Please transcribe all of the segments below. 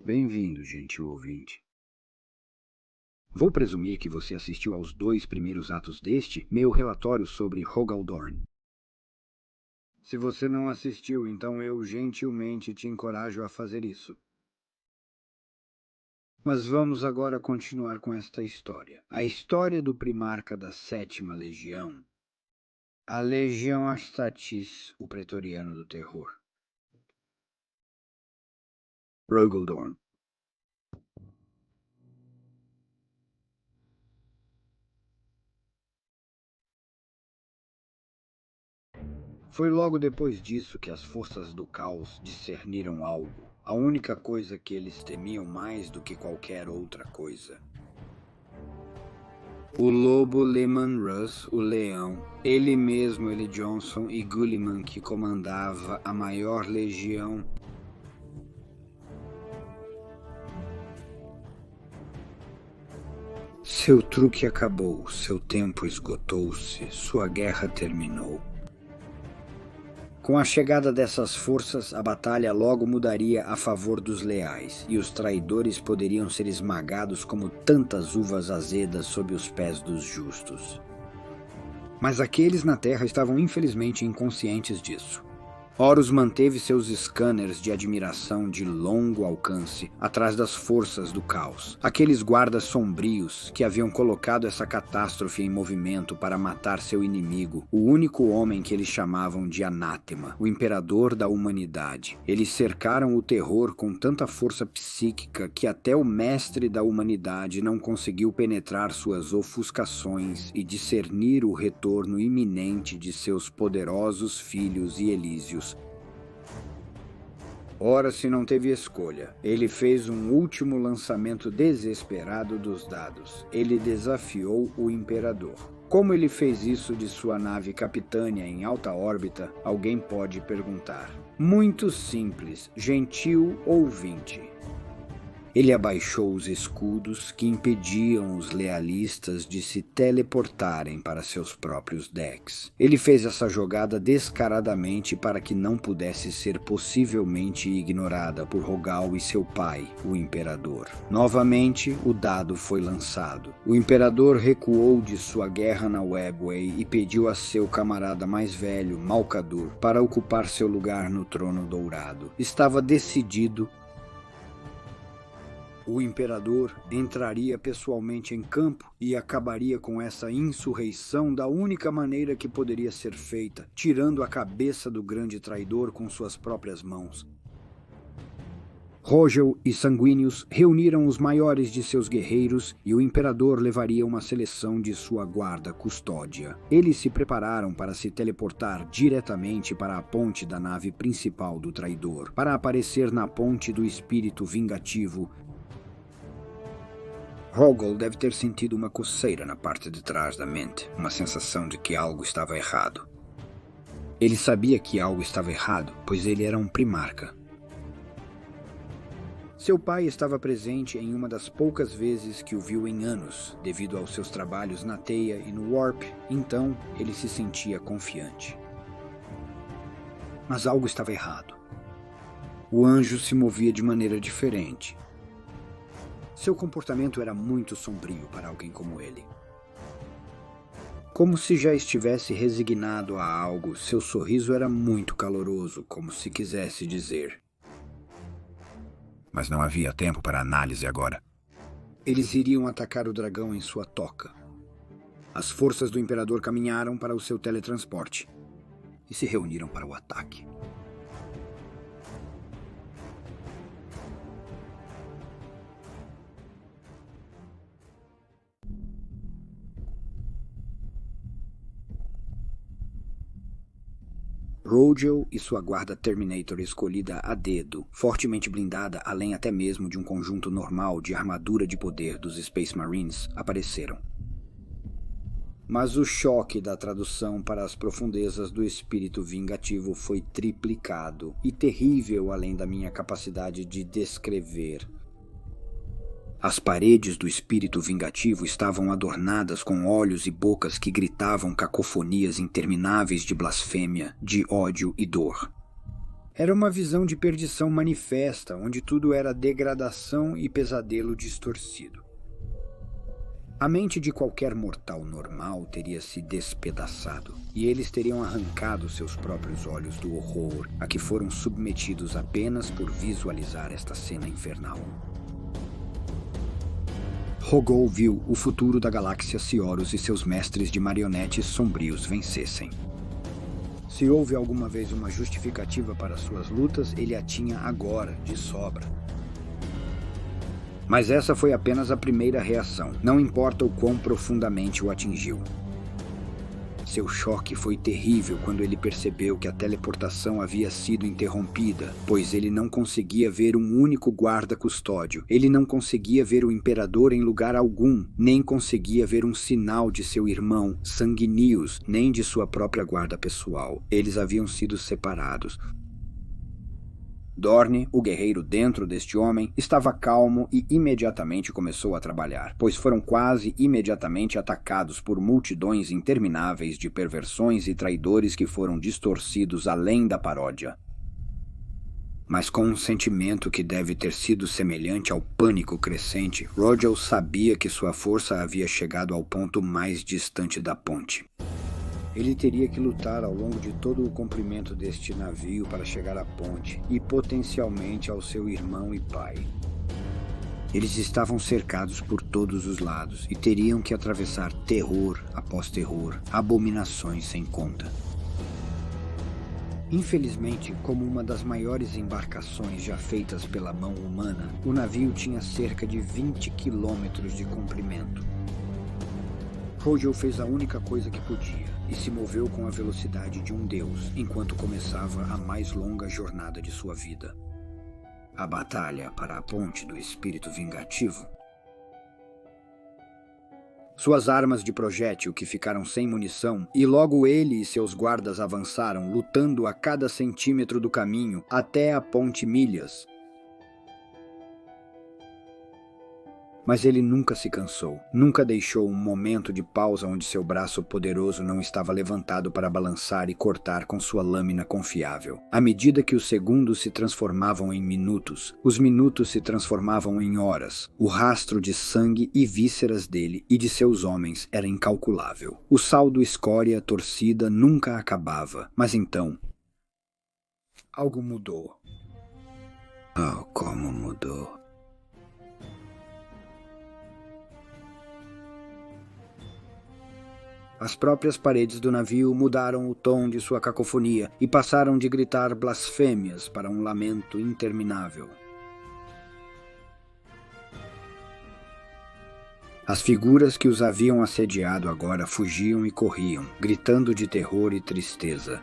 Bem-vindo, gentil ouvinte. Vou presumir que você assistiu aos 2 primeiros atos deste, meu relatório sobre Rogaldorn. Se você não assistiu, então eu gentilmente te encorajo a fazer isso. Mas vamos agora continuar com esta história. A história do primarca da 7ª Legião. A Legião Astatis, o pretoriano do terror. Rogaldorn. Foi logo depois disso que as forças do caos discerniram algo. A única coisa que eles temiam mais do que qualquer outra coisa. O lobo Leman Russ, o leão, ele mesmo, L. Johnson e Gulliman, que comandava a maior legião. Seu truque acabou, seu tempo esgotou-se, sua guerra terminou. Com a chegada dessas forças, a batalha logo mudaria a favor dos leais, e os traidores poderiam ser esmagados como tantas uvas azedas sob os pés dos justos. Mas aqueles na Terra estavam infelizmente inconscientes disso. Horus manteve seus scanners de admiração de longo alcance atrás das forças do caos, aqueles guardas sombrios que haviam colocado essa catástrofe em movimento para matar seu inimigo, o único homem que eles chamavam de Anátema, o imperador da humanidade. Eles cercaram o terror com tanta força psíquica que até o mestre da humanidade não conseguiu penetrar suas ofuscações e discernir o retorno iminente de seus poderosos filhos e elísios. Ora, se não teve escolha, ele fez um último lançamento desesperado dos dados. Ele desafiou o Imperador. Como ele fez isso de sua nave capitânia em alta órbita, alguém pode perguntar. Muito simples, gentil ouvinte. Ele abaixou os escudos que impediam os lealistas de se teleportarem para seus próprios decks. Ele fez essa jogada descaradamente para que não pudesse ser possivelmente ignorada por Rogal e seu pai, o Imperador. Novamente, o dado foi lançado. O Imperador recuou de sua guerra na Webway e pediu a seu camarada mais velho, Malkadur, para ocupar seu lugar no trono dourado. Estava decidido. O imperador entraria pessoalmente em campo e acabaria com essa insurreição da única maneira que poderia ser feita, tirando a cabeça do grande traidor com suas próprias mãos. Rogel e Sanguíneos reuniram os maiores de seus guerreiros e o imperador levaria uma seleção de sua guarda custódia. Eles se prepararam para se teleportar diretamente para a ponte da nave principal do traidor, para aparecer na ponte do espírito vingativo. Rogel deve ter sentido uma coceira na parte de trás da mente, uma sensação de que algo estava errado. Ele sabia que algo estava errado, pois ele era um primarca. Seu pai estava presente em uma das poucas vezes que o viu em anos, devido aos seus trabalhos na Teia e no Warp, então ele se sentia confiante. Mas algo estava errado. O anjo se movia de maneira diferente. Seu comportamento era muito sombrio para alguém como ele. Como se já estivesse resignado a algo, seu sorriso era muito caloroso, como se quisesse dizer. Mas não havia tempo para análise agora. Eles iriam atacar o dragão em sua toca. As forças do Imperador caminharam para o seu teletransporte e se reuniram para o ataque. Rogel e sua guarda Terminator escolhida a dedo, fortemente blindada além até mesmo de um conjunto normal de armadura de poder dos Space Marines, apareceram. Mas o choque da tradução para as profundezas do espírito vingativo foi triplicado e terrível além da minha capacidade de descrever. As paredes do espírito vingativo estavam adornadas com olhos e bocas que gritavam cacofonias intermináveis de blasfêmia, de ódio e dor. Era uma visão de perdição manifesta, onde tudo era degradação e pesadelo distorcido. A mente de qualquer mortal normal teria se despedaçado, e eles teriam arrancado seus próprios olhos do horror a que foram submetidos apenas por visualizar esta cena infernal. Rogol viu o futuro da galáxia se Horus e seus mestres de marionetes sombrios vencessem. Se houve alguma vez uma justificativa para suas lutas, ele a tinha agora, de sobra. Mas essa foi apenas a primeira reação, não importa o quão profundamente o atingiu. Seu choque foi terrível quando ele percebeu que a teleportação havia sido interrompida, pois ele não conseguia ver um único guarda-custódio, ele não conseguia ver o Imperador em lugar algum, nem conseguia ver um sinal de seu irmão, Sanguinius, nem de sua própria guarda pessoal. Eles haviam sido separados. Dorne, o guerreiro dentro deste homem, estava calmo e imediatamente começou a trabalhar, pois foram quase imediatamente atacados por multidões intermináveis de perversões e traidores que foram distorcidos além da paródia. Mas com um sentimento que deve ter sido semelhante ao pânico crescente, Rogel sabia que sua força havia chegado ao ponto mais distante da ponte. Ele teria que lutar ao longo de todo o comprimento deste navio para chegar à ponte e potencialmente ao seu irmão e pai. Eles estavam cercados por todos os lados e teriam que atravessar terror após terror, abominações sem conta. Infelizmente, como uma das maiores embarcações já feitas pela mão humana, o navio tinha cerca de 20 quilômetros de comprimento. Rogel fez a única coisa que podia e se moveu com a velocidade de um deus, enquanto começava a mais longa jornada de sua vida. A batalha para a ponte do espírito vingativo. Suas armas de projétil que ficaram sem munição, e logo ele e seus guardas avançaram, lutando a cada centímetro do caminho até a ponte Milhas. Mas ele nunca se cansou, nunca deixou um momento de pausa onde seu braço poderoso não estava levantado para balançar e cortar com sua lâmina confiável. À medida que os segundos se transformavam em minutos, os minutos se transformavam em horas. O rastro de sangue e vísceras dele e de seus homens era incalculável. O saldo escória torcida nunca acabava, mas então algo mudou. Oh, como mudou! As próprias paredes do navio mudaram o tom de sua cacofonia e passaram de gritar blasfêmias para um lamento interminável. As figuras que os haviam assediado agora fugiam e corriam, gritando de terror e tristeza.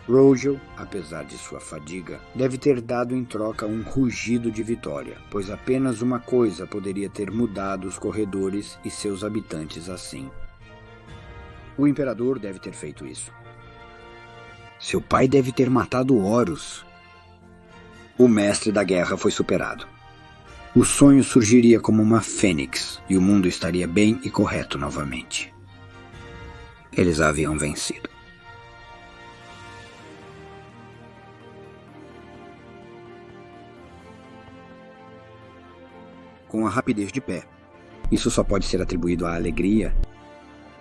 Rogel, apesar de sua fadiga, deve ter dado em troca um rugido de vitória, pois apenas uma coisa poderia ter mudado os corredores e seus habitantes assim. O Imperador deve ter feito isso. Seu pai deve ter matado Horus. O mestre da guerra foi superado. O sonho surgiria como uma fênix, e o mundo estaria bem e correto novamente. Eles a haviam vencido. Com a rapidez de pé. Isso só pode ser atribuído à alegria.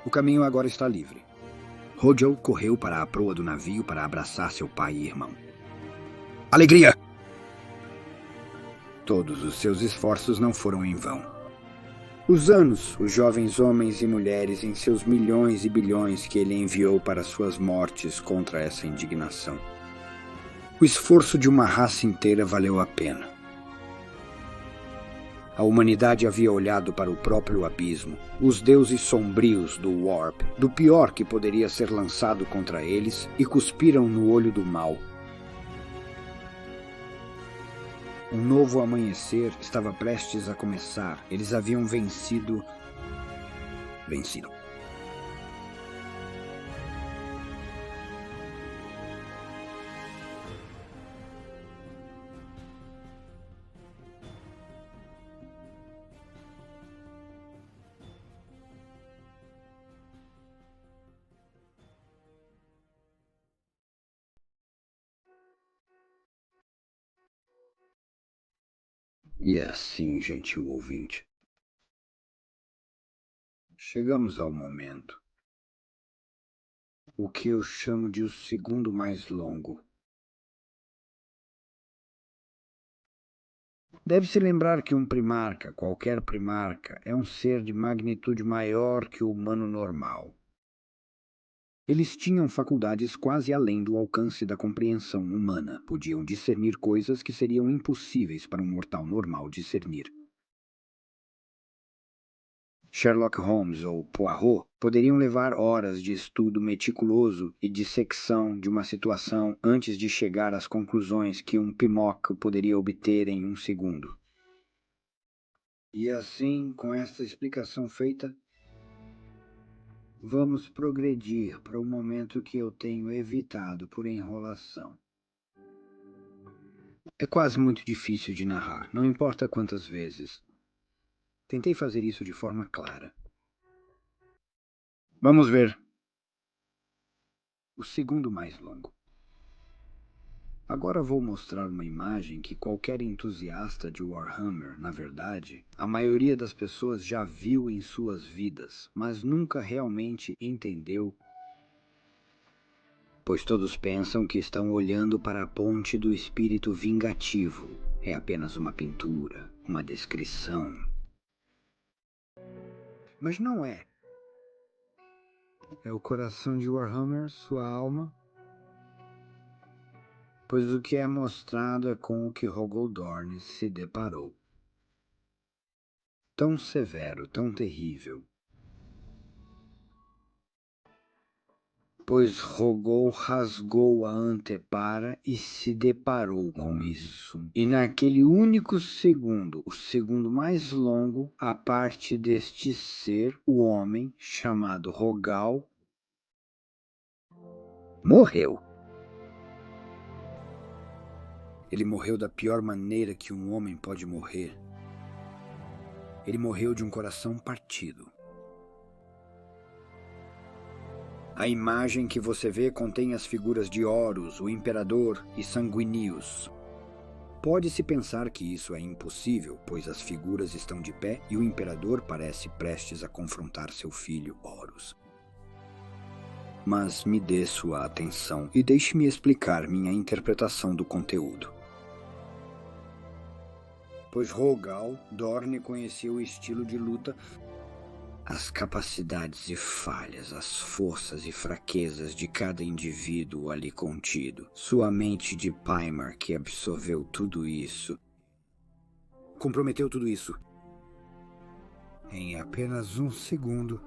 O caminho agora está livre. Rogel correu para a proa do navio para abraçar seu pai e irmão. Alegria! Todos os seus esforços não foram em vão. Os anos, os jovens homens e mulheres em seus milhões e bilhões que ele enviou para suas mortes contra essa indignação. O esforço de uma raça inteira valeu a pena. A humanidade havia olhado para o próprio abismo, os deuses sombrios do Warp, do pior que poderia ser lançado contra eles, e cuspiram no olho do mal. Um novo amanhecer estava prestes a começar. Eles haviam vencido. E assim, gentil ouvinte, chegamos ao momento, o que eu chamo de o segundo mais longo. Deve-se lembrar que um primarca, qualquer primarca, é um ser de magnitude maior que o humano normal. Eles tinham faculdades quase além do alcance da compreensão humana. Podiam discernir coisas que seriam impossíveis para um mortal normal discernir. Sherlock Holmes ou Poirot poderiam levar horas de estudo meticuloso e dissecção de uma situação antes de chegar às conclusões que um Pinóquio poderia obter em um segundo. E assim, com esta explicação feita, vamos progredir para o momento que eu tenho evitado por enrolação. É quase muito difícil de narrar, não importa quantas vezes. Tentei fazer isso de forma clara. Vamos ver. O segundo mais longo. Agora vou mostrar uma imagem que qualquer entusiasta de Warhammer, na verdade, a maioria das pessoas já viu em suas vidas, mas nunca realmente entendeu, pois todos pensam que estão olhando para a ponte do espírito vingativo. É apenas uma pintura, uma descrição. Mas não é. É o coração de Warhammer, sua alma, pois o que é mostrado é com o que Rogoldorn se deparou. Tão severo, tão terrível. Pois Rogol rasgou a antepara e se deparou com isso. E naquele único segundo, o segundo mais longo, a parte deste ser, o homem, chamado Rogal, morreu. Ele morreu da pior maneira que um homem pode morrer. Ele morreu de um coração partido. A imagem que você vê contém as figuras de Horus, o Imperador, e Sanguinius. Pode-se pensar que isso é impossível, pois as figuras estão de pé e o Imperador parece prestes a confrontar seu filho, Horus. Mas me dê sua atenção e deixe-me explicar minha interpretação do conteúdo. Pois Rogal, Dorne conhecia o estilo de luta, as capacidades e falhas, as forças e fraquezas de cada indivíduo ali contido. Sua mente de Paimar, que absorveu tudo isso, comprometeu tudo isso. Em apenas um segundo,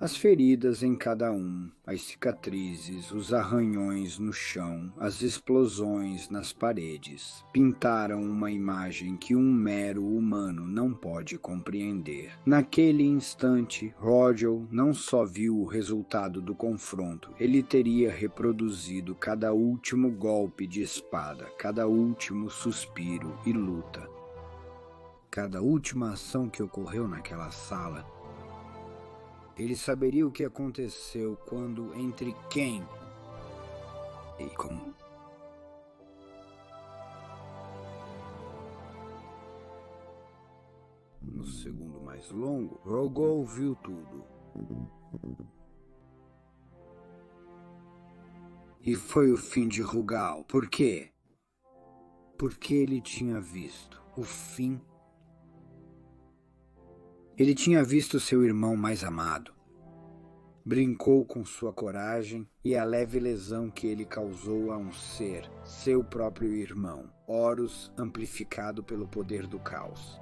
as feridas em cada um, as cicatrizes, os arranhões no chão, as explosões nas paredes, pintaram uma imagem que um mero humano não pode compreender. Naquele instante, Rogel não só viu o resultado do confronto, ele teria reproduzido cada último golpe de espada, cada último suspiro e luta. Cada última ação que ocorreu naquela sala. Ele saberia o que aconteceu quando, entre quem e como. No segundo mais longo, Rogol viu tudo. E foi o fim de Rugal. Por quê? Porque ele tinha visto o fim. Ele tinha visto seu irmão mais amado. Brincou com sua coragem e a leve lesão que ele causou a um ser, seu próprio irmão, Horus amplificado pelo poder do caos.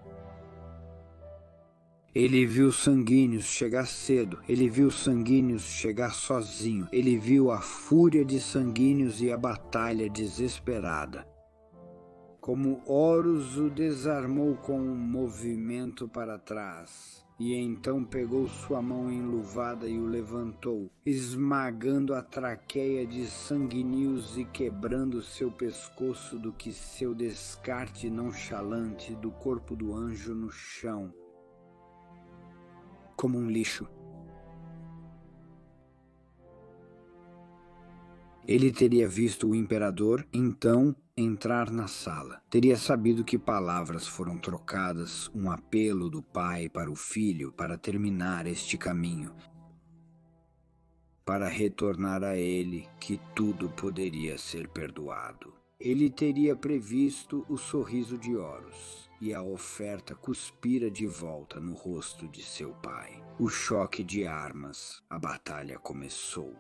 Ele viu Sanguíneos chegar cedo, ele viu Sanguíneos chegar sozinho, ele viu a fúria de Sanguíneos e a batalha desesperada. Como Horus o desarmou com um movimento para trás, e então pegou sua mão enluvada e o levantou, esmagando a traqueia de Sanguinius e quebrando seu pescoço do que seu descarte nonchalante do corpo do anjo no chão, como um lixo. Ele teria visto o imperador, então, entrar na sala. Teria sabido que palavras foram trocadas, um apelo do pai para o filho para terminar este caminho, para retornar a ele que tudo poderia ser perdoado. Ele teria previsto o sorriso de Horus e a oferta cuspira de volta no rosto de seu pai. O choque de armas, a batalha começou.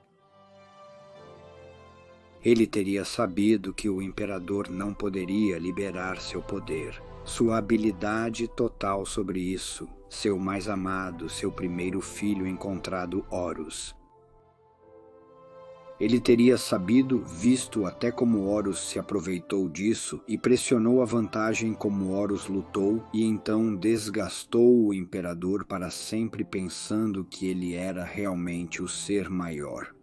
Ele teria sabido que o imperador não poderia liberar seu poder, sua habilidade total sobre isso, seu mais amado, seu primeiro filho encontrado, Horus. Ele teria sabido, visto até como Horus se aproveitou disso e pressionou a vantagem como Horus lutou e então desgastou o imperador para sempre pensando que ele era realmente o ser maior.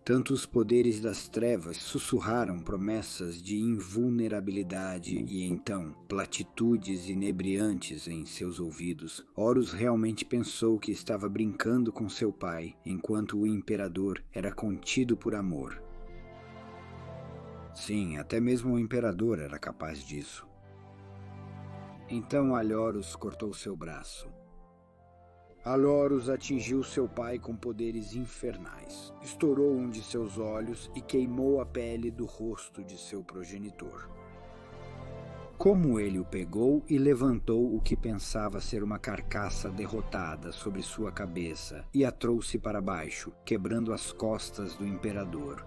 Tanto os poderes das trevas sussurraram promessas de invulnerabilidade e então platitudes inebriantes em seus ouvidos. Horus realmente pensou que estava brincando com seu pai, enquanto o imperador era contido por amor. Sim, até mesmo o imperador era capaz disso. Então Alhorus cortou seu braço. Alhorus atingiu seu pai com poderes infernais, estourou um de seus olhos e queimou a pele do rosto de seu progenitor. Como ele o pegou e levantou o que pensava ser uma carcaça derrotada sobre sua cabeça e a trouxe para baixo, quebrando as costas do imperador.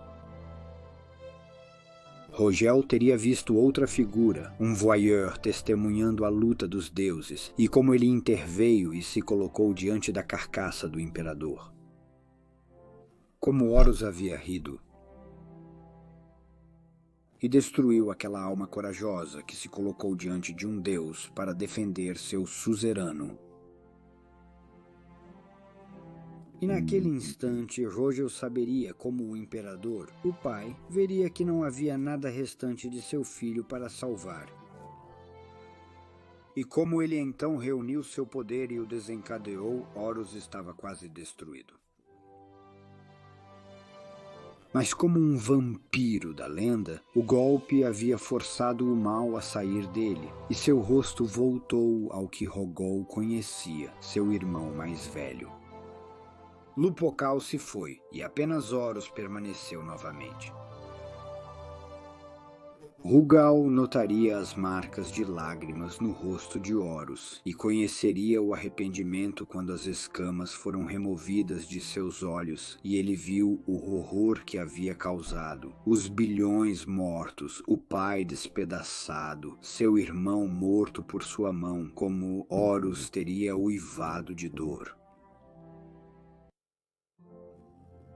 Rogel teria visto outra figura, um voyeur testemunhando a luta dos deuses, e como ele interveio e se colocou diante da carcaça do imperador. Como Horus havia rido. E destruiu aquela alma corajosa que se colocou diante de um deus para defender seu suzerano. E naquele instante, Rogel saberia como o imperador, o pai, veria que não havia nada restante de seu filho para salvar. E como ele então reuniu seu poder e o desencadeou, Horus estava quase destruído. Mas como um vampiro da lenda, o golpe havia forçado o mal a sair dele, e seu rosto voltou ao que Rogol conhecia, seu irmão mais velho. Lupocal se foi, e apenas Horus permaneceu novamente. Rugal notaria as marcas de lágrimas no rosto de Horus, e conheceria o arrependimento quando as escamas foram removidas de seus olhos, e ele viu o horror que havia causado, os bilhões mortos, o pai despedaçado, seu irmão morto por sua mão, como Horus teria uivado de dor.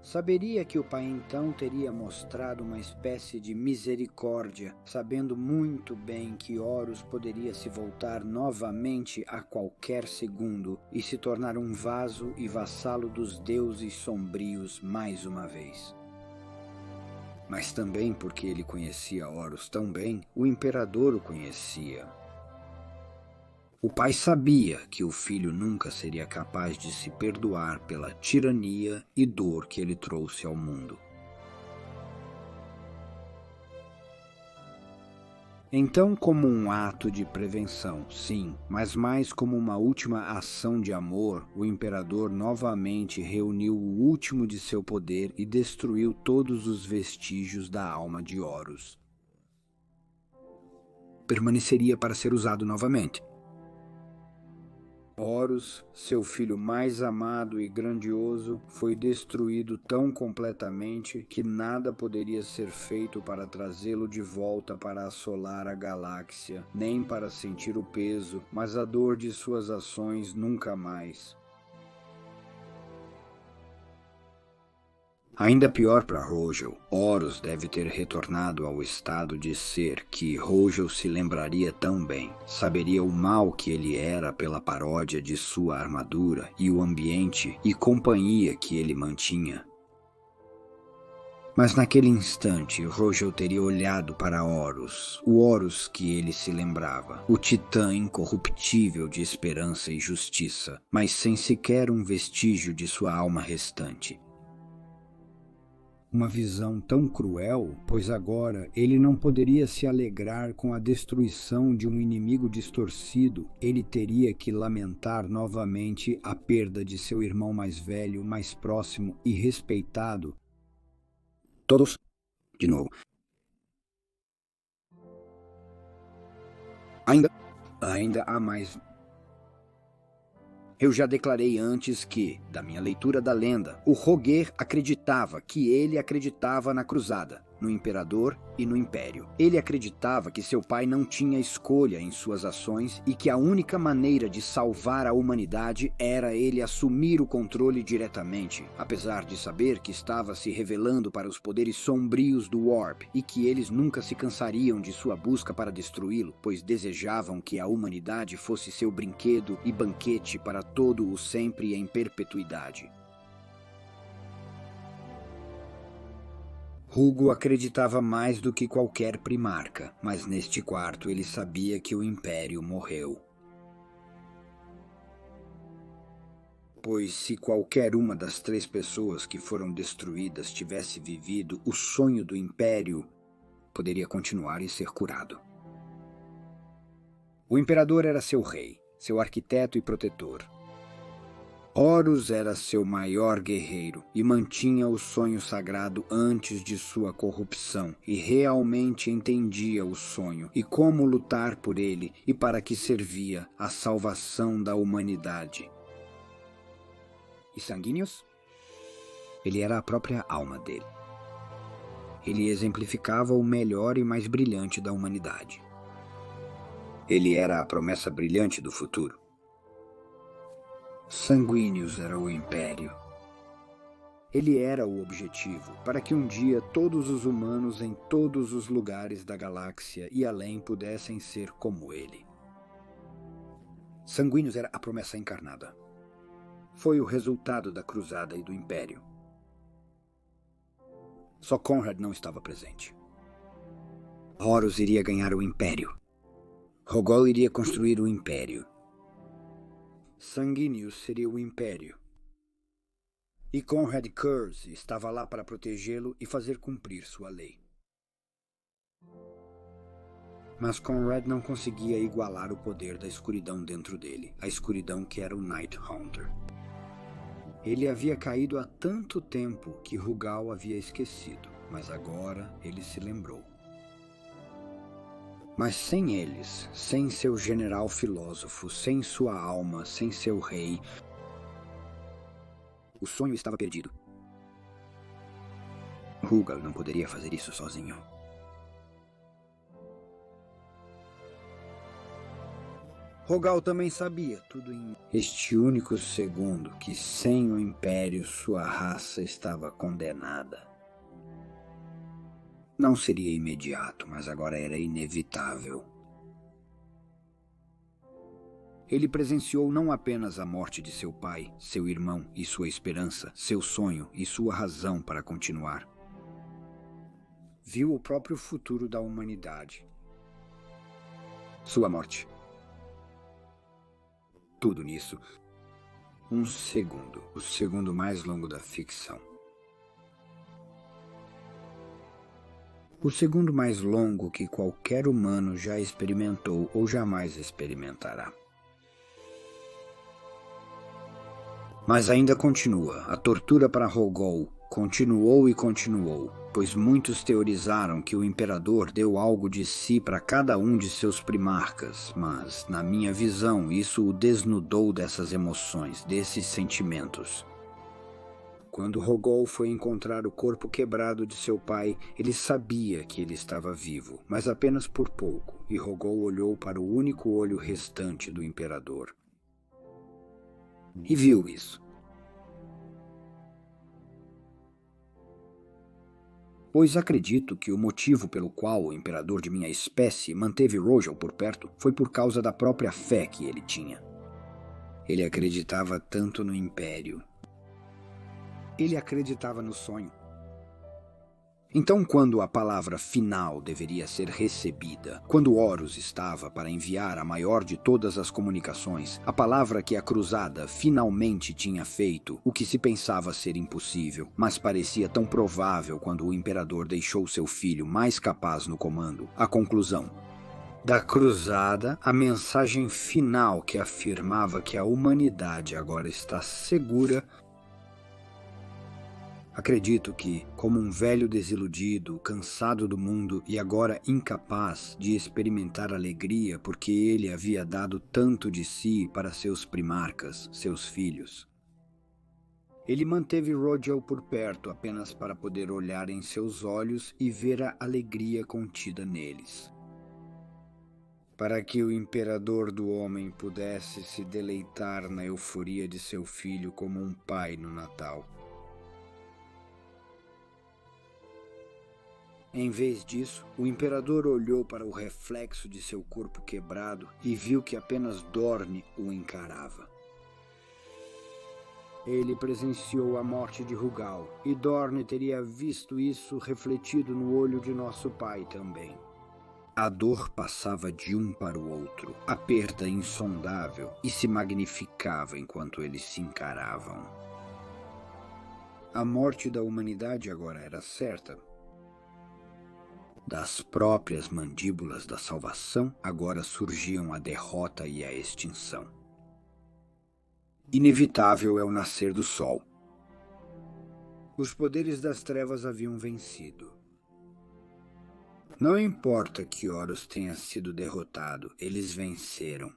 Saberia que o pai então teria mostrado uma espécie de misericórdia, sabendo muito bem que Horus poderia se voltar novamente a qualquer segundo e se tornar um vaso e vassalo dos deuses sombrios mais uma vez. Mas também porque ele conhecia Horus tão bem, o imperador o conhecia. O pai sabia que o filho nunca seria capaz de se perdoar pela tirania e dor que ele trouxe ao mundo. Então, como um ato de prevenção, sim, mas mais como uma última ação de amor, o imperador novamente reuniu o último de seu poder e destruiu todos os vestígios da alma de Horus. Permaneceria para ser usado novamente. Horus, seu filho mais amado e grandioso, foi destruído tão completamente que nada poderia ser feito para trazê-lo de volta para assolar a galáxia, nem para sentir o peso, mas a dor de suas ações nunca mais. Ainda pior para Rogel, Horus deve ter retornado ao estado de ser que Rogel se lembraria tão bem. Saberia o mal que ele era pela paródia de sua armadura e o ambiente e companhia que ele mantinha. Mas naquele instante, Rogel teria olhado para Horus, o Horus que ele se lembrava, o titã incorruptível de esperança e justiça, mas sem sequer um vestígio de sua alma restante. Uma visão tão cruel, pois agora ele não poderia se alegrar com a destruição de um inimigo distorcido. Ele teria que lamentar novamente a perda de seu irmão mais velho, mais próximo e respeitado. Todos, de novo. Ainda há mais. Eu já declarei antes que, da minha leitura da lenda, o Roger acreditava que ele acreditava na cruzada, no imperador e no império. Ele acreditava que seu pai não tinha escolha em suas ações e que a única maneira de salvar a humanidade era ele assumir o controle diretamente, apesar de saber que estava se revelando para os poderes sombrios do Warp e que eles nunca se cansariam de sua busca para destruí-lo, pois desejavam que a humanidade fosse seu brinquedo e banquete para todo o sempre e em perpetuidade. Hugo acreditava mais do que qualquer primarca, mas neste quarto ele sabia que o Império morreu. Pois se qualquer uma das 3 pessoas que foram destruídas tivesse vivido, o sonho do Império poderia continuar e ser curado. O Imperador era seu rei, seu arquiteto e protetor. Horus era seu maior guerreiro e mantinha o sonho sagrado antes de sua corrupção e realmente entendia o sonho e como lutar por ele e para que servia a salvação da humanidade. E Sanguinius? Ele era a própria alma dele. Ele exemplificava o melhor e mais brilhante da humanidade. Ele era a promessa brilhante do futuro. Sanguíneos era o Império. Ele era o objetivo, para que um dia todos os humanos em todos os lugares da galáxia e além pudessem ser como ele. Sanguíneos era a promessa encarnada. Foi o resultado da cruzada e do Império. Só Conrad não estava presente. Horus iria ganhar o Império. Rogol iria construir o Império. Sanguíneos seria o Império. E Conrad Curze estava lá para protegê-lo e fazer cumprir sua lei. Mas Conrad não conseguia igualar o poder da escuridão dentro dele, a escuridão que era o Night Haunter. Ele havia caído há tanto tempo que Rugal havia esquecido, mas agora ele se lembrou. Mas sem eles, sem seu general filósofo, sem sua alma, sem seu rei, o sonho estava perdido. Rugal não poderia fazer isso sozinho. Rogal também sabia tudo em este único segundo que sem o Império sua raça estava condenada. Não seria imediato, mas agora era inevitável. Ele presenciou não apenas a morte de seu pai, seu irmão e sua esperança, seu sonho e sua razão para continuar. Viu o próprio futuro da humanidade. Sua morte. Tudo nisso. Um segundo, o segundo mais longo da ficção. O segundo mais longo que qualquer humano já experimentou ou jamais experimentará. Mas ainda continua. A tortura para Rogol continuou e continuou, pois muitos teorizaram que o imperador deu algo de si para cada um de seus primarcas, mas, na minha visão, isso o desnudou dessas emoções, desses sentimentos. Quando Rogol foi encontrar o corpo quebrado de seu pai, ele sabia que ele estava vivo, mas apenas por pouco, e Rogol olhou para o único olho restante do imperador. E viu isso. Pois acredito que o motivo pelo qual o imperador de minha espécie manteve Rogel por perto foi por causa da própria fé que ele tinha. Ele acreditava tanto no Império. Ele acreditava no sonho. Então, quando a palavra final deveria ser recebida, quando Horus estava para enviar a maior de todas as comunicações, a palavra que a cruzada finalmente tinha feito, o que se pensava ser impossível, mas parecia tão provável quando o imperador deixou seu filho mais capaz no comando, a conclusão da cruzada, a mensagem final que afirmava que a humanidade agora está segura. Acredito que, como um velho desiludido, cansado do mundo e agora incapaz de experimentar alegria porque ele havia dado tanto de si para seus primarcas, seus filhos. Ele manteve Rogel por perto apenas para poder olhar em seus olhos e ver a alegria contida neles. Para que o imperador do homem pudesse se deleitar na euforia de seu filho como um pai no Natal. Em vez disso, o imperador olhou para o reflexo de seu corpo quebrado e viu que apenas Dorne o encarava. Ele presenciou a morte de Rugal, e Dorne teria visto isso refletido no olho de nosso pai também. A dor passava de um para o outro, a perda insondável, e se magnificava enquanto eles se encaravam. A morte da humanidade agora era certa. Das próprias mandíbulas da salvação, agora surgiam a derrota e a extinção. Inevitável é o nascer do sol. Os poderes das trevas haviam vencido. Não importa que Horus tenha sido derrotado, eles venceram.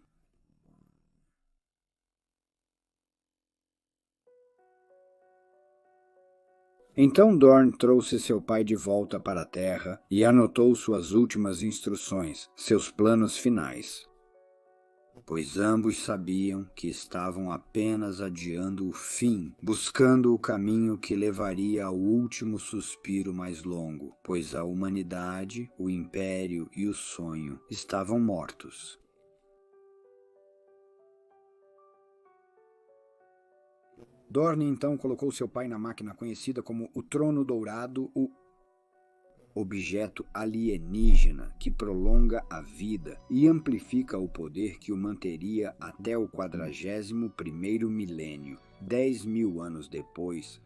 Então Dorne trouxe seu pai de volta para a Terra e anotou suas últimas instruções, seus planos finais. Pois ambos sabiam que estavam apenas adiando o fim, buscando o caminho que levaria ao último suspiro mais longo, pois a humanidade, o império e o sonho estavam mortos. Dorne então colocou seu pai na máquina conhecida como o Trono Dourado, o objeto alienígena que prolonga a vida e amplifica o poder que o manteria até o 41º milênio, 10.000 anos depois,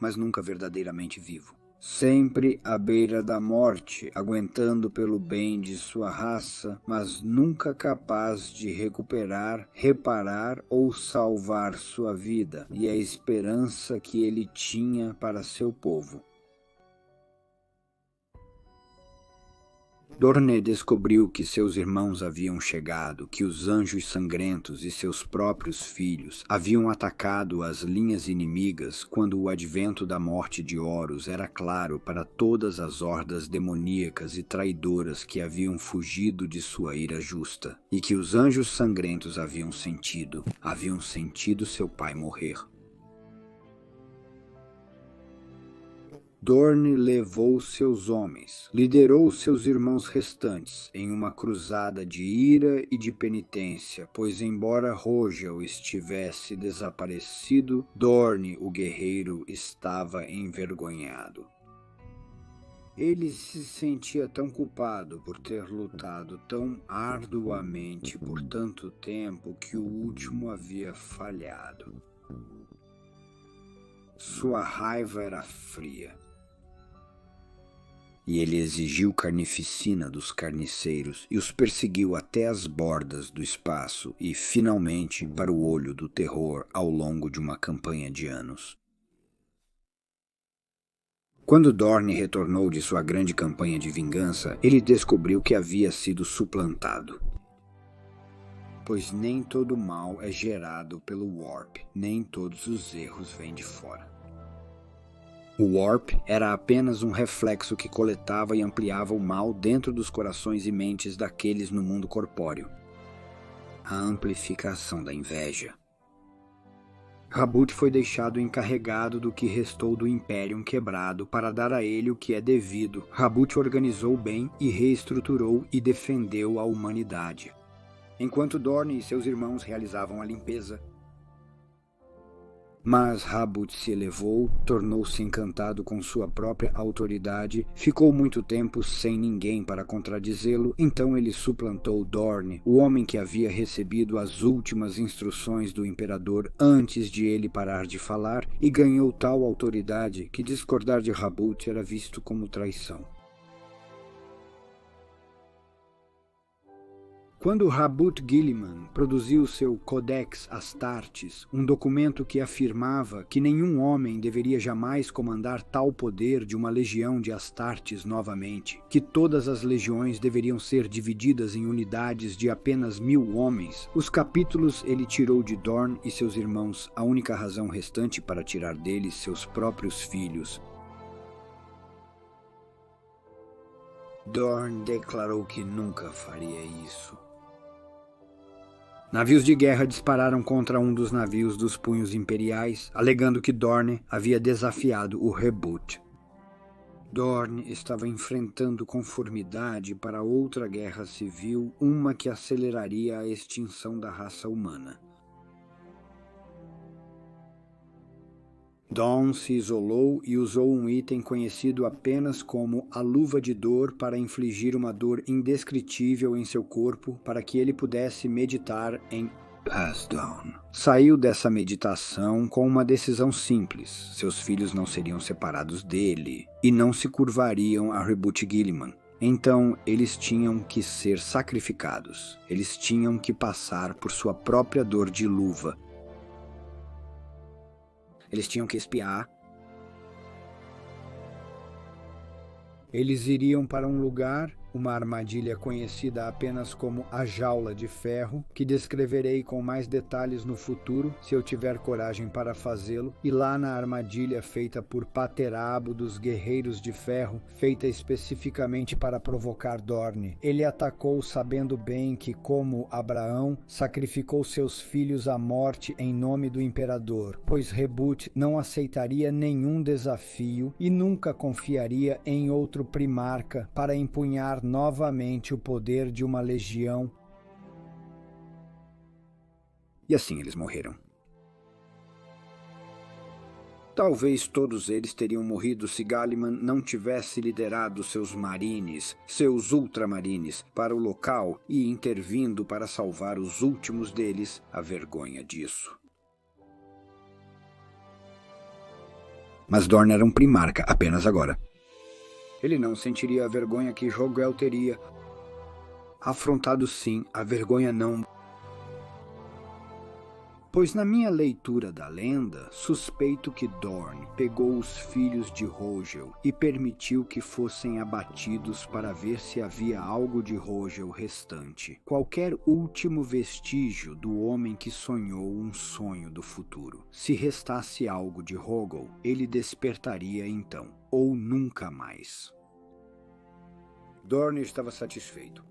mas nunca verdadeiramente vivo. Sempre à beira da morte, aguentando pelo bem de sua raça, mas nunca capaz de recuperar, reparar ou salvar sua vida e a esperança que ele tinha para seu povo. Dorne descobriu que seus irmãos haviam chegado, que os anjos sangrentos e seus próprios filhos haviam atacado as linhas inimigas quando o advento da morte de Horus era claro para todas as hordas demoníacas e traidoras que haviam fugido de sua ira justa, e que os anjos sangrentos haviam sentido seu pai morrer. Dorne levou seus homens, liderou seus irmãos restantes em uma cruzada de ira e de penitência, pois embora Rogel estivesse desaparecido, Dorne, o guerreiro, estava envergonhado. Ele se sentia tão culpado por ter lutado tão arduamente por tanto tempo que o último havia falhado. Sua raiva era fria. E ele exigiu carnificina dos carniceiros e os perseguiu até as bordas do espaço e, finalmente, para o olho do terror ao longo de uma campanha de anos. Quando Dorne retornou de sua grande campanha de vingança, ele descobriu que havia sido suplantado. Pois nem todo mal é gerado pelo Warp, nem todos os erros vêm de fora. O Warp era apenas um reflexo que coletava e ampliava o mal dentro dos corações e mentes daqueles no mundo corpóreo. A amplificação da inveja. Rabut foi deixado encarregado do que restou do Imperium quebrado para dar a ele o que é devido. Rabut organizou bem e reestruturou e defendeu a humanidade. Enquanto Dorne e seus irmãos realizavam a limpeza, Mas Rabut se elevou, tornou-se encantado com sua própria autoridade, ficou muito tempo sem ninguém para contradizê-lo, então ele suplantou Dorne, o homem que havia recebido as últimas instruções do imperador antes de ele parar de falar, e ganhou tal autoridade que discordar de Rabut era visto como traição. Quando Rabut Guilliman produziu seu Codex Astartes, um documento que afirmava que nenhum homem deveria jamais comandar tal poder de uma legião de Astartes novamente, que todas as legiões deveriam ser divididas em unidades de apenas 1000 homens, os capítulos ele tirou de Dorne e seus irmãos, a única razão restante para tirar deles seus próprios filhos. Dorne declarou que nunca faria isso. Navios de guerra dispararam contra um dos navios dos punhos imperiais, alegando que Dorne havia desafiado o Rebut. Dorne estava enfrentando conformidade para outra guerra civil, uma que aceleraria a extinção da raça humana. Dawn se isolou e usou um item conhecido apenas como a luva de dor para infligir uma dor indescritível em seu corpo para que ele pudesse meditar em Pass Down. Saiu dessa meditação com uma decisão simples: seus filhos não seriam separados dele e não se curvariam a Rebut Guilliman. Então, eles tinham que ser sacrificados. Eles tinham que passar por sua própria dor de luva. Eles tinham que espiar. Eles iriam para um lugar, uma armadilha conhecida apenas como a Jaula de Ferro, que descreverei com mais detalhes no futuro, se eu tiver coragem para fazê-lo, e lá na armadilha feita por Paterabo dos Guerreiros de Ferro, feita especificamente para provocar Dorne, ele atacou sabendo bem que, como Abraão, sacrificou seus filhos à morte em nome do imperador, pois Rebut não aceitaria nenhum desafio e nunca confiaria em outro primarca para empunhar novamente o poder de uma legião. E assim eles morreram. Talvez todos eles teriam morrido se Guilliman não tivesse liderado seus marines, seus ultramarines, para o local e intervindo para salvar os últimos deles. A vergonha disso. Mas Dorne era um primarca apenas agora. Ele não sentiria a vergonha que Rhogal teria. Afrontado sim, a vergonha não. Pois na minha leitura da lenda, suspeito que Dorne pegou os filhos de Rhogal e permitiu que fossem abatidos para ver se havia algo de Rhogal restante. Qualquer último vestígio do homem que sonhou um sonho do futuro. Se restasse algo de Rhogal, ele despertaria então, ou nunca mais. Dorne estava satisfeito.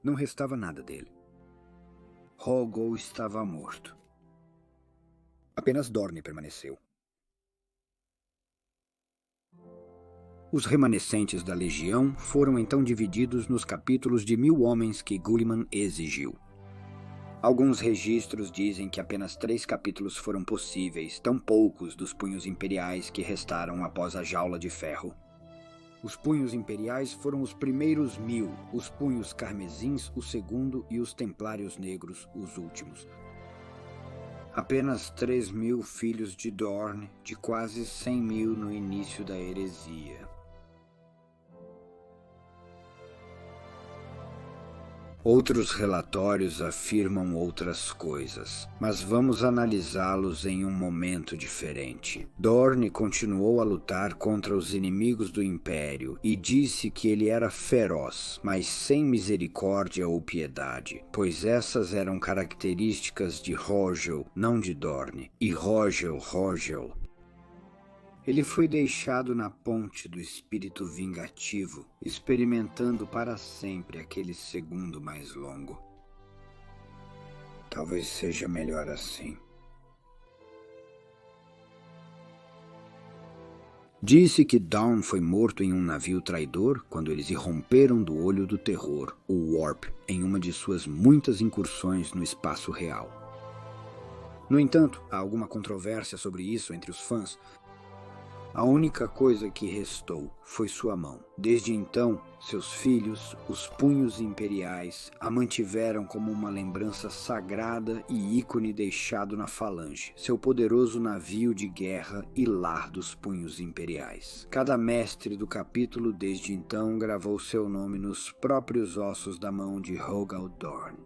Não restava nada dele. Rhogal estava morto. Apenas Dorne permaneceu. Os remanescentes da legião foram então divididos nos capítulos de 1000 homens que Guilliman exigiu. Alguns registros dizem que apenas 3 capítulos foram possíveis, tão poucos dos punhos imperiais que restaram após a Jaula de Ferro. Os punhos imperiais foram os primeiros 1000, os punhos carmesins o segundo e os templários negros os últimos. Apenas 3.000 filhos de Dorne, de quase 100.000 no início da heresia. Outros relatórios afirmam outras coisas, mas vamos analisá-los em um momento diferente. Dorne continuou a lutar contra os inimigos do Império e disse que ele era feroz, mas sem misericórdia ou piedade, pois essas eram características de Rhogal, não de Dorne. E Rhogal. Ele foi deixado na ponte do espírito vingativo, experimentando para sempre aquele segundo mais longo. Talvez seja melhor assim. Disse que Dawn foi morto em um navio traidor quando eles irromperam do Olho do Terror, o Warp, em uma de suas muitas incursões no espaço real. No entanto, há alguma controvérsia sobre isso entre os fãs. A única coisa que restou foi sua mão. Desde então, seus filhos, os punhos imperiais, a mantiveram como uma lembrança sagrada e ícone deixado na falange, seu poderoso navio de guerra e lar dos punhos imperiais. Cada mestre do capítulo desde então gravou seu nome nos próprios ossos da mão de Rogal Dorn.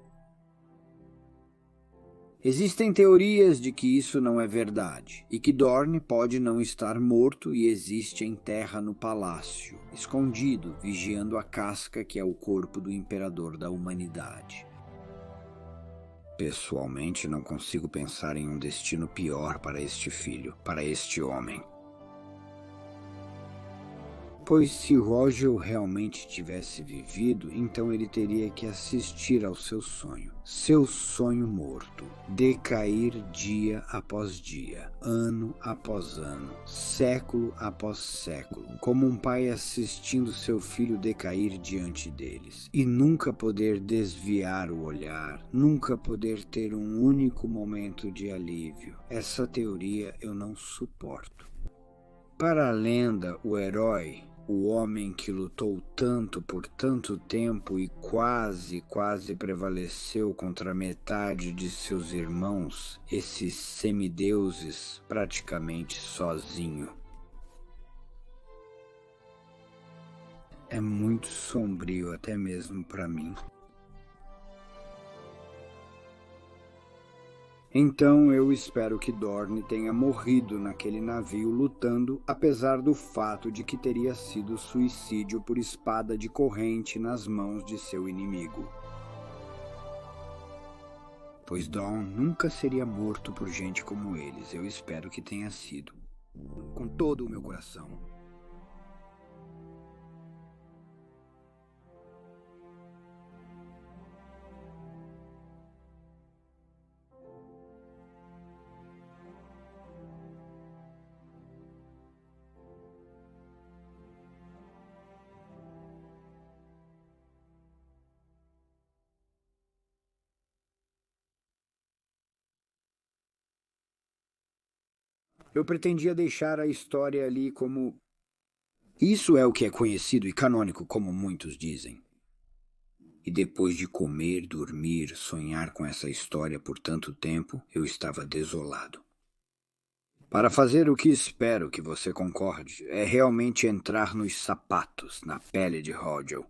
Existem teorias de que isso não é verdade, e que Dorn pode não estar morto e existe em terra no palácio, escondido, vigiando a casca que é o corpo do imperador da humanidade. Pessoalmente, não consigo pensar em um destino pior para este filho, para este homem. Pois se Rogel realmente tivesse vivido, então ele teria que assistir ao seu sonho morto, decair dia após dia, ano após ano, século após século, como um pai assistindo seu filho decair diante deles, e nunca poder desviar o olhar, nunca poder ter um único momento de alívio. Essa teoria eu não suporto. Para a lenda, o herói, o homem que lutou tanto por tanto tempo e quase prevaleceu contra metade de seus irmãos, esses semideuses, praticamente sozinho. É muito sombrio até mesmo para mim. Então eu espero que Dorn tenha morrido naquele navio lutando, apesar do fato de que teria sido suicídio por espada de corrente nas mãos de seu inimigo. Pois Dorn nunca seria morto por gente como eles, eu espero que tenha sido. Com todo o meu coração. Eu pretendia deixar a história ali como... Isso é o que é conhecido e canônico, como muitos dizem. E depois de comer, dormir, sonhar com essa história por tanto tempo, eu estava desolado. Para fazer o que espero que você concorde, é realmente entrar nos sapatos, na pele de Rogel.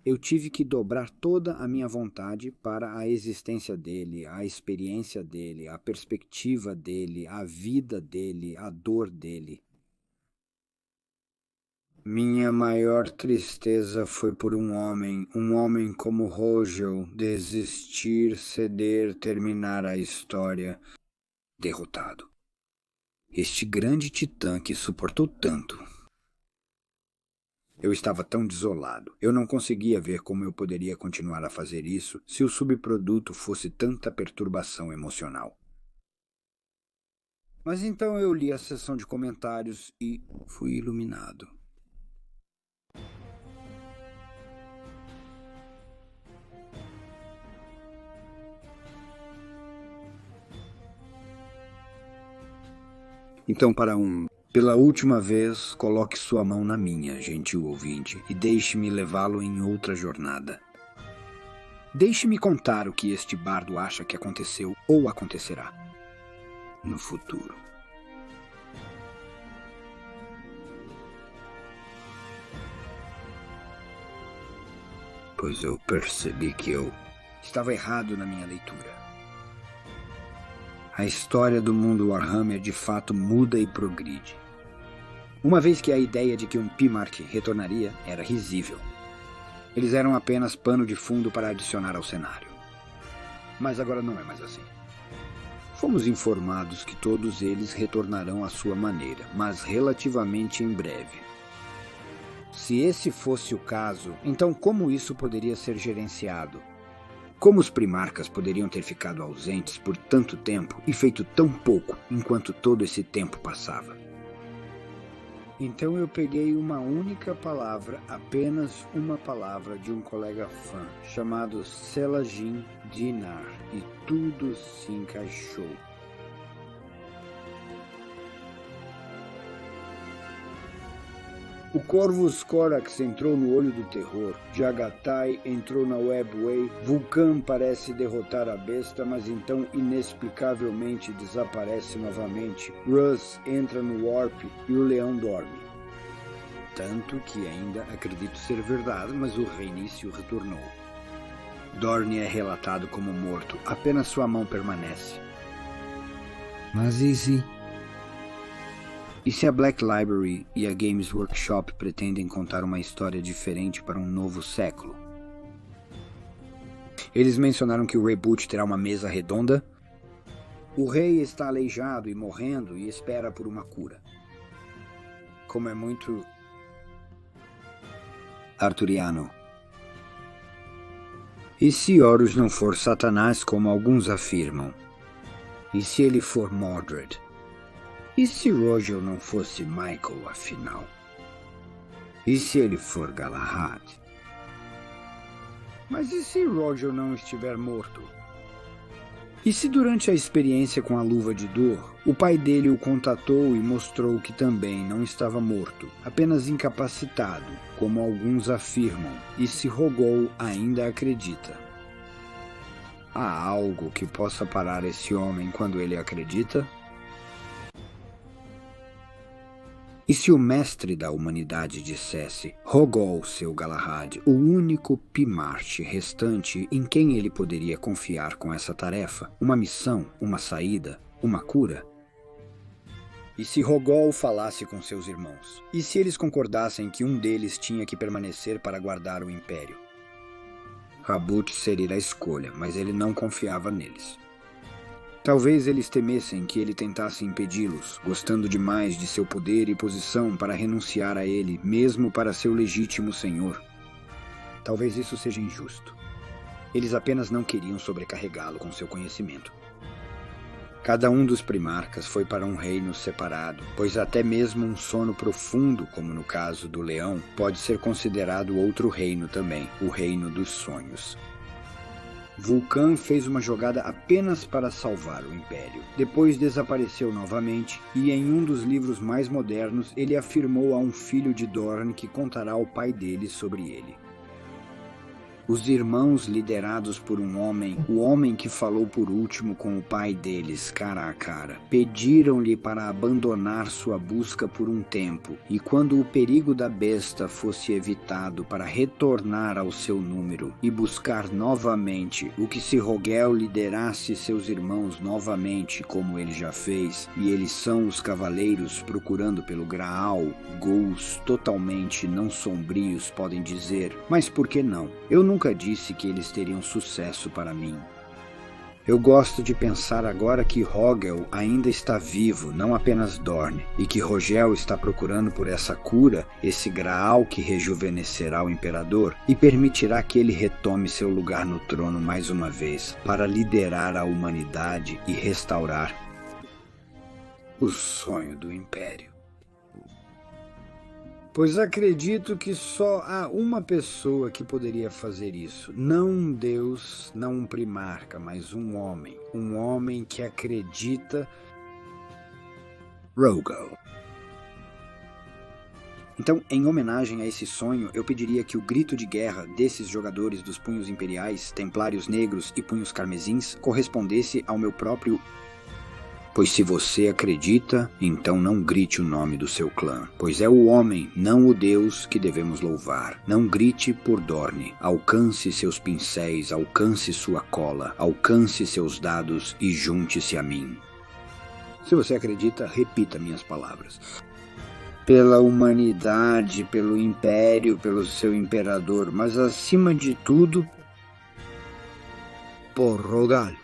Eu tive que dobrar toda a minha vontade para a existência dele, a experiência dele, a perspectiva dele, a vida dele, a dor dele. Minha maior tristeza foi por um homem como Rogel, desistir, ceder, terminar a história, derrotado. Este grande titã que suportou tanto. Eu estava tão desolado. Eu não conseguia ver como eu poderia continuar a fazer isso se o subproduto fosse tanta perturbação emocional. Mas então eu li a seção de comentários e fui iluminado. Então, pela última vez, coloque sua mão na minha, gentil ouvinte, e deixe-me levá-lo em outra jornada. Deixe-me contar o que este bardo acha que aconteceu ou acontecerá no futuro. Pois eu percebi que eu estava errado na minha leitura. A história do mundo Warhammer de fato muda e progride. Uma vez que a ideia de que um Primarch retornaria era risível. Eles eram apenas pano de fundo para adicionar ao cenário. Mas agora não é mais assim. Fomos informados que todos eles retornarão à sua maneira, mas relativamente em breve. Se esse fosse o caso, então como isso poderia ser gerenciado? Como os primarcas poderiam ter ficado ausentes por tanto tempo e feito tão pouco enquanto todo esse tempo passava? Então eu peguei uma única palavra, apenas uma palavra de um colega fã, chamado Selajin Dinar, e tudo se encaixou. O Corvus Corax entrou no Olho do Terror, Jagatai entrou na Webway, Vulcan parece derrotar a besta, mas então inexplicavelmente desaparece novamente. Russ entra no Warp e o leão dorme. Tanto que ainda acredito ser verdade, mas o reinício retornou. Dorne é relatado como morto, apenas sua mão permanece. Mas e se... E se a Black Library e a Games Workshop pretendem contar uma história diferente para um novo século? Eles mencionaram que o reboot terá uma mesa redonda? O rei está aleijado e morrendo e espera por uma cura. Como é muito... arturiano. E se Horus não for Satanás como alguns afirmam? E se ele for Mordred? E se Rogel não fosse Michael, afinal? E se ele for Galahad? Mas e se Rogel não estiver morto? E se durante a experiência com a Luva de Dor, o pai dele o contatou e mostrou que também não estava morto, apenas incapacitado, como alguns afirmam, e se Rogol ainda acredita? Há algo que possa parar esse homem quando ele acredita? E se o mestre da humanidade dissesse, Rogol, seu Galahad, o único Pimarte restante em quem ele poderia confiar com essa tarefa, uma missão, uma saída, uma cura? E se Rogol falasse com seus irmãos? E se eles concordassem que um deles tinha que permanecer para guardar o Império? Rabut seria a escolha, mas ele não confiava neles. Talvez eles temessem que ele tentasse impedi-los, gostando demais de seu poder e posição para renunciar a ele, mesmo para seu legítimo senhor. Talvez isso seja injusto. Eles apenas não queriam sobrecarregá-lo com seu conhecimento. Cada um dos primarcas foi para um reino separado, pois até mesmo um sono profundo, como no caso do leão, pode ser considerado outro reino também, o reino dos sonhos. Vulcan fez uma jogada apenas para salvar o Império. Depois desapareceu novamente, e em um dos livros mais modernos, ele afirmou a um filho de Dorne que contará ao pai dele sobre ele. Os irmãos liderados por um homem, o homem que falou por último com o pai deles, cara a cara, pediram-lhe para abandonar sua busca por um tempo, e quando o perigo da besta fosse evitado, para retornar ao seu número e buscar novamente, o que se Rogel liderasse seus irmãos novamente, como ele já fez, e eles são os cavaleiros procurando pelo Graal, ghouls totalmente não sombrios podem dizer, mas por que não? Eu nunca disse que eles teriam sucesso para mim. Eu gosto de pensar agora que Rogel ainda está vivo, não apenas Dorne, e que Rogel está procurando por essa cura, esse Graal que rejuvenescerá o Imperador e permitirá que ele retome seu lugar no trono mais uma vez, para liderar a humanidade e restaurar o sonho do Império. Pois acredito que só há uma pessoa que poderia fazer isso. Não um deus, não um primarca, mas um homem. Um homem que acredita... Rogel. Então, em homenagem a esse sonho, eu pediria que o grito de guerra desses jogadores dos punhos imperiais, templários negros e punhos carmesins correspondesse ao meu próprio... Pois se você acredita, então não grite o nome do seu clã, pois é o homem, não o Deus, que devemos louvar. Não grite por Dorne, alcance seus pincéis, alcance sua cola, alcance seus dados e junte-se a mim. Se você acredita, repita minhas palavras. Pela humanidade, pelo Império, pelo seu Imperador, mas acima de tudo, por Rogel.